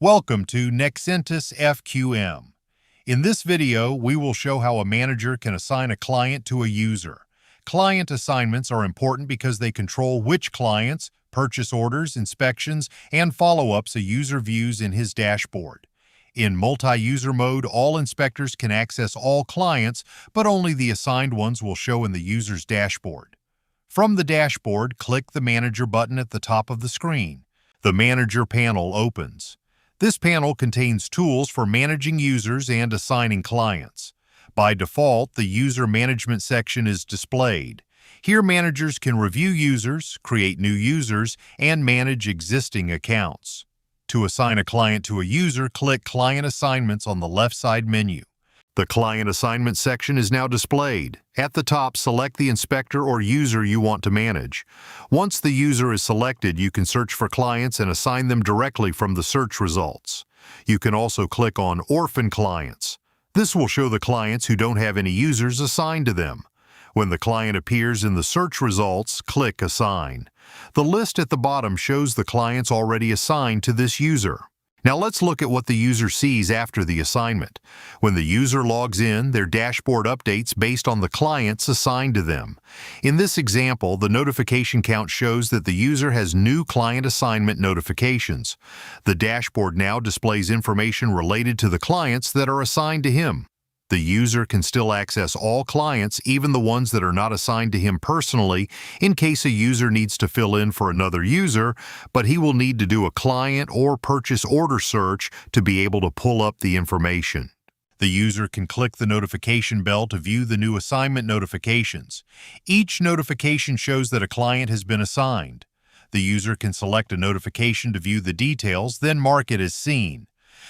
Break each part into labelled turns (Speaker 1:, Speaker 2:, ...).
Speaker 1: Welcome to Nexentis FQM. In this video, we will show how a manager can assign a client to a user. Client assignments are important because they control which clients, purchase orders, inspections, and follow-ups a user views in his dashboard. In multi-user mode, all inspectors can access all clients, but only the assigned ones will show in the user's dashboard. From the dashboard, click the Manager button at the top of the screen. The Manager panel opens. This panel contains tools for managing users and assigning clients. By default, the User Management section is displayed. Here, managers can review users, create new users, and manage existing accounts. To assign a client to a user, click Client Assignments on the left side menu. The Client Assignment section is now displayed. At the top, select the inspector or user you want to manage. Once the user is selected, you can search for clients and assign them directly from the search results. You can also click on Orphan Clients. This will show the clients who don't have any users assigned to them. When the client appears in the search results, click Assign. The list at the bottom shows the clients already assigned to this user. Now let's look at what the user sees after the assignment. When the user logs in, their dashboard updates based on the clients assigned to them. In this example, the notification count shows that the user has new client assignment notifications. The dashboard now displays information related to the clients that are assigned to him. The user can still access all clients, even the ones that are not assigned to him personally, in case a user needs to fill in for another user, but he will need to do a client or purchase order search to be able to pull up the information. The user can click the notification bell to view the new assignment notifications. Each notification shows that a client has been assigned. The user can select a notification to view the details, then mark it as seen.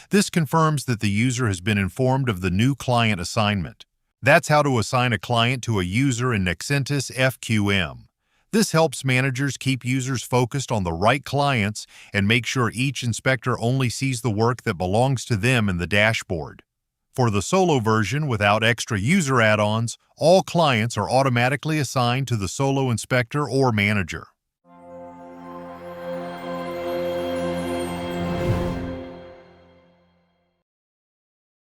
Speaker 1: This confirms that the user has been informed of the new client assignment. That's how to assign a client to a user in Nexentis FQM. This helps managers keep users focused on the right clients and make sure each inspector only sees the work that belongs to them in the dashboard. For the solo version without extra user add-ons, all clients are automatically assigned to the solo inspector or manager.